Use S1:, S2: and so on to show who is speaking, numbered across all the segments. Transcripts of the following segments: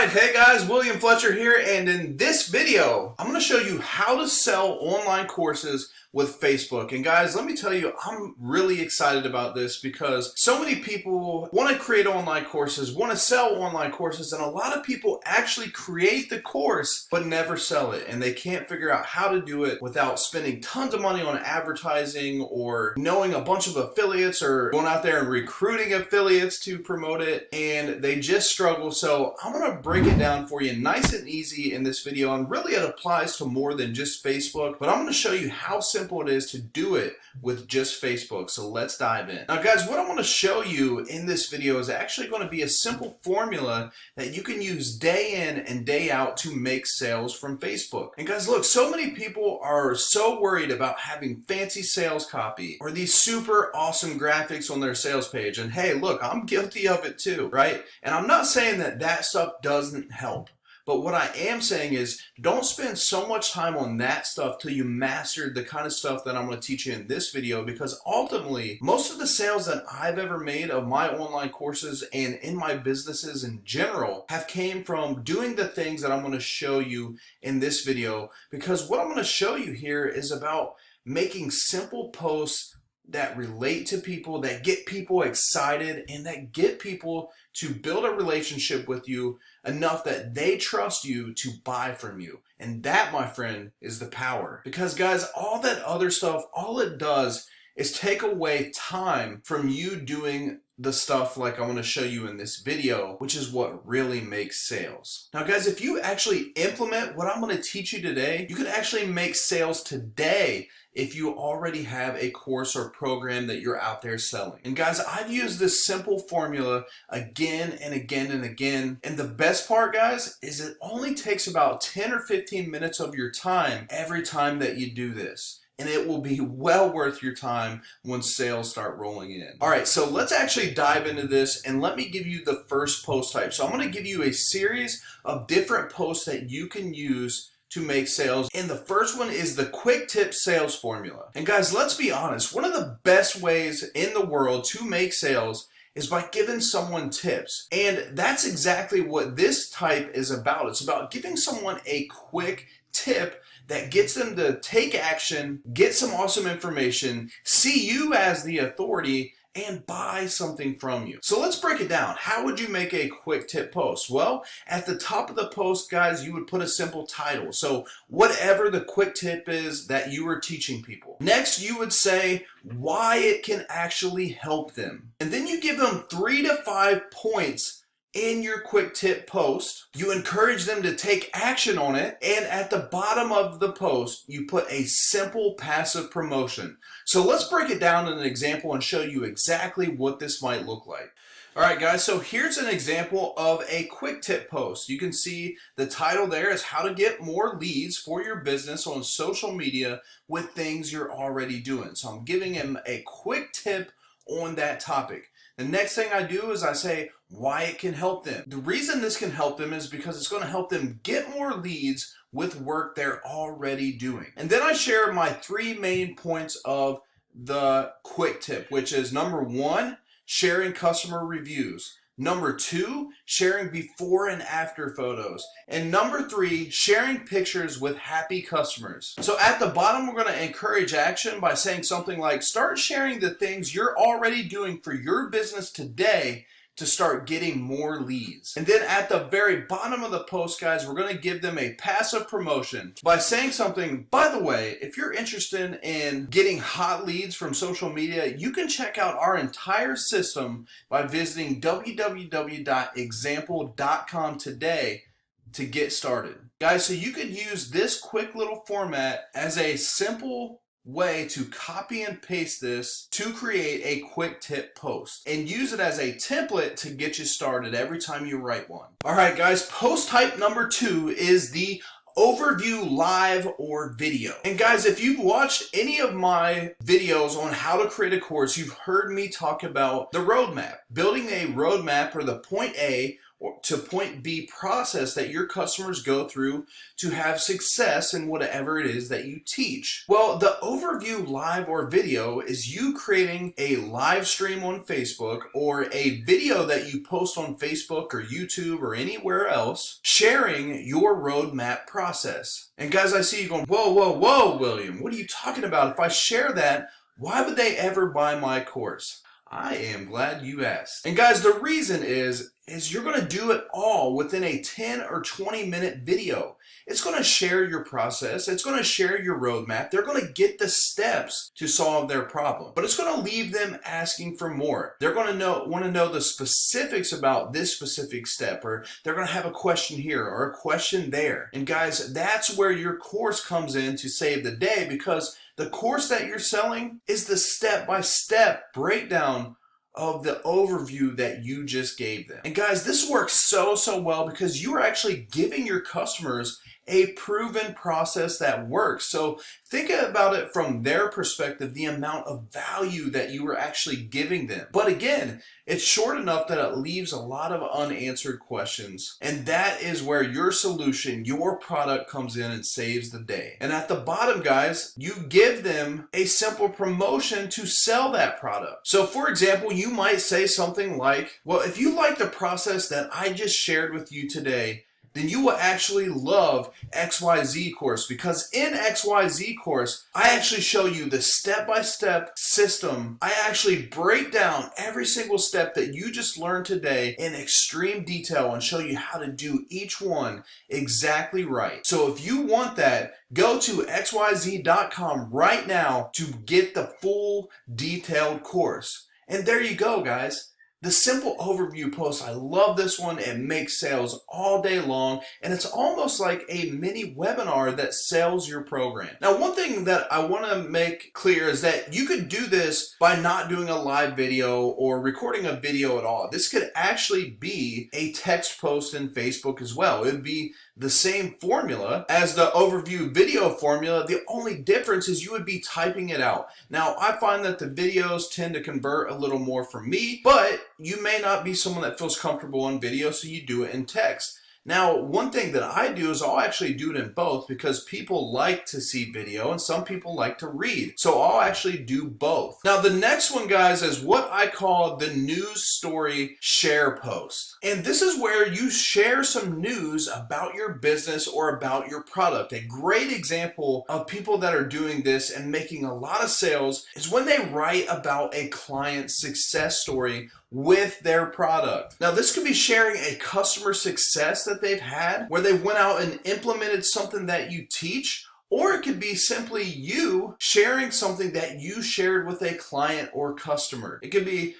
S1: Alright, hey guys, William Fletcher here, and in this video, I'm going to show you how to sell online courses with Facebook. And guys, let me tell you, I'm really excited about this because so many people want to create online courses, want to sell online courses, and a lot of people actually create the course but never sell it, and they can't figure out how to do it without spending tons of money on advertising or knowing a bunch of affiliates or going out there and recruiting affiliates to promote it, and they just struggle. So I'm going to break it down for you nice and easy in this video, and really it applies to more than just Facebook, but I'm going to show you how simple it is to do it with just Facebook. So let's dive in. Now guys, what I want to show you in this video is actually going to be a simple formula that you can use day in and day out to make sales from Facebook. And guys, look, so many people are so worried about having fancy sales copy or these super awesome graphics on their sales page. And hey, look, I'm guilty of it too, right? And I'm not saying that that stuff doesn't help. But what I am saying is don't spend so much time on that stuff till you master the kind of stuff that I'm going to teach you in this video, because ultimately most of the sales that I've ever made of my online courses and in my businesses in general have came from doing the things that I'm going to show you in this video. Because what I'm going to show you here is about making simple posts that relate to people, that get people excited, and that get people to build a relationship with you enough that they trust you to buy from you. And that, my friend, is the power. Because guys, all that other stuff, all it does is take away time from you doing the stuff like I want to show you in this video, which is what really makes sales. Now guys, if you actually implement what I'm going to teach you today, you can actually make sales today if you already have a course or program that you're out there selling. And guys, I've used this simple formula again and again and again. And the best part, guys, is it only takes about 10 or 15 minutes of your time every time that you do this. And it will be well worth your time when sales start rolling in. All right, so let's actually dive into this, and let me give you the first post type. So I'm going to give you a series of different posts that you can use to make sales. And the first one is the quick tip sales formula. And guys, let's be honest, one of the best ways in the world to make sales is by giving someone tips. And that's exactly what this type is about. It's about giving someone a quick tip that gets them to take action, get some awesome information, see you as the authority, and buy something from you. So let's break it down. How would you make a quick tip post? Well, at the top of the post, guys, you would put a simple title. So whatever the quick tip is that you are teaching people. Next, you would say why it can actually help them. And then you give them 3 to 5 points in your quick tip post. You encourage them to take action on it, and at the bottom of the post you put a simple passive promotion. So let's break it down in an example and show you exactly what this might look like. Alright guys, so here's an example of a quick tip post. You can see the title there is how to get more leads for your business on social media with things you're already doing. So I'm giving him a quick tip on that topic. The next thing I do is I say why it can help them. The reason this can help them is because it's going to help them get more leads with work they're already doing. And then I share my 3 main points of the quick tip, which is number 1, sharing customer reviews. Number 2, sharing before and after photos. And number 3, sharing pictures with happy customers. So at the bottom, we're going to encourage action by saying something like, start sharing the things you're already doing for your business today to start getting more leads. And then at the very bottom of the post, guys, we're going to give them a passive promotion by saying something, by the way, if you're interested in getting hot leads from social media, you can check out our entire system by visiting www.example.com today to get started. Guys, so you could use this quick little format as a simple way to copy and paste this to create a quick tip post and use it as a template to get you started every time you write one. Alright guys, post type number 2 is the overview live or video. And guys, if you've watched any of my videos on how to create a course, you've heard me talk about the roadmap, building a roadmap or the point A to point B process that your customers go through to have success in whatever it is that you teach? Well, the overview live or video is you creating a live stream on Facebook or a video that you post on Facebook or YouTube or anywhere else, sharing your roadmap process. And guys, I see you going, whoa, whoa, whoa, William, what are you talking about? If I share that, why would they ever buy my course? I am glad you asked. And guys, the reason is you're going to do it all within a 10 or 20 minute video. It's going to share your process. It's going to share your roadmap. They're going to get the steps to solve their problem, but it's going to leave them asking for more. They're going to want to know the specifics about this specific step, or they're going to have a question here or a question there. And guys, that's where your course comes in to save the day, because the course that you're selling is the step-by-step breakdown of the overview that you just gave them. And guys, this works so well because you are actually giving your customers a proven process that works. So think about it from their perspective, the amount of value that you are actually giving them. But again, it's short enough that it leaves a lot of unanswered questions. And that is where your solution, your product comes in and saves the day. And at the bottom, guys, you give them a simple promotion to sell that product. So for example, you might say something like, well, if you like the process that I just shared with you today, then you will actually love XYZ course, because in XYZ course, I actually show you the step-by-step system. I actually break down every single step that you just learned today in extreme detail and show you how to do each one exactly right. So if you want that, go to xyz.com right now to get the full detailed course. And there you go, guys. The simple overview post, I love this one. It makes sales all day long, and it's almost like a mini webinar that sells your program. Now, one thing that I want to make clear is that you could do this by not doing a live video or recording a video at all. This could actually be a text post in Facebook as well. It would be the same formula as the overview video formula. The only difference is you would be typing it out. Now, I find that the videos tend to convert a little more for me, but you may not be someone that feels comfortable in video, so you do it in text. Now, one thing that I do is I'll actually do it in both, because people like to see video and some people like to read. So I'll actually do both. Now, the next one, guys, is what I call the news story share post. And this is where you share some news about your business or about your product. A great example of people that are doing this and making a lot of sales is when they write about a client's success story with their product. Now, this could be sharing a customer success that they've had, where they went out and implemented something that you teach, or it could be simply you sharing something that you shared with a client or customer. It could be,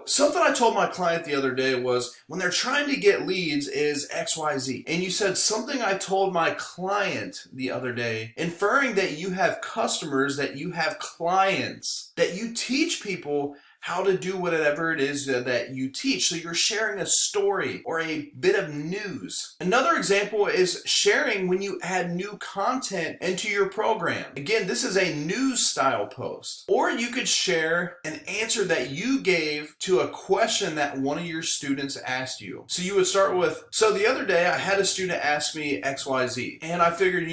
S1: something I told my client the other day was, when they're trying to get leads is XYZ. And you said something I told my client the other day, inferring that you have customers, that you have clients, that you teach people how to do whatever it is that you teach. So you're sharing a story or a bit of news. Another example is sharing when you add new content into your program. Again, this is a news style post. Or you could share an answer that you gave to a question that one of your students asked you. So you would start with, so the other day I had a student ask me XYZ, and I figured,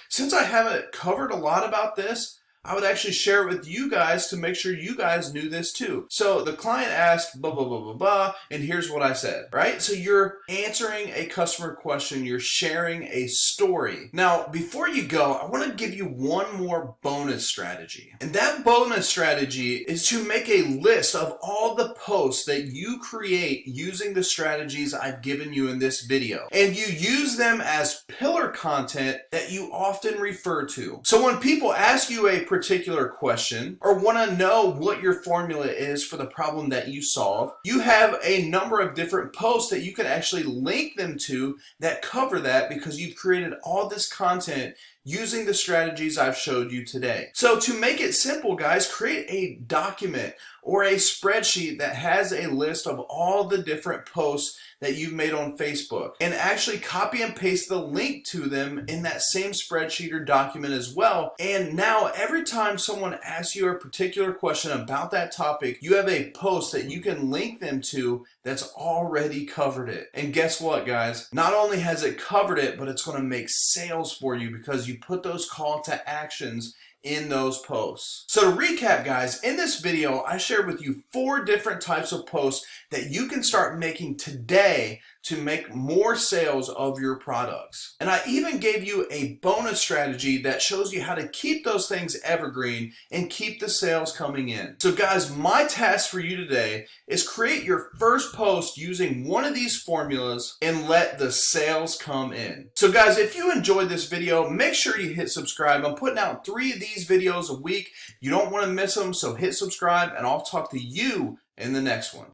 S1: since I haven't covered a lot about this, I would actually share it with you guys to make sure you guys knew this too. So the client asked blah, blah, blah, blah, blah, and here's what I said, right? So you're answering a customer question, you're sharing a story. Now, before you go, I want to give you one more bonus strategy. And that bonus strategy is to make a list of all the posts that you create using the strategies I've given you in this video. And you use them as pillar content that you often refer to. So when people ask you a particular question or want to know what your formula is for the problem that you solve, you have a number of different posts that you can actually link them to that cover that, because you've created all this content using the strategies I've showed you today. So to make it simple, guys, create a document or a spreadsheet that has a list of all the different posts that you've made on Facebook, and actually copy and paste the link to them in that same spreadsheet or document as well. And now every every time someone asks you a particular question about that topic, you have a post that you can link them to that's already covered it. And guess what, guys? Not only has it covered it, but it's going to make sales for you because you put those call to actions in those posts. So to recap, guys, in this video, I shared with you 4 different types of posts that you can start making today to make more sales of your products. And I even gave you a bonus strategy that shows you how to keep those things evergreen and keep the sales coming in. So guys, my task for you today is create your first post using one of these formulas and let the sales come in. So guys, if you enjoyed this video, make sure you hit subscribe. I'm putting out 3 of these videos a week. You don't want to miss them, so hit subscribe and I'll talk to you in the next one.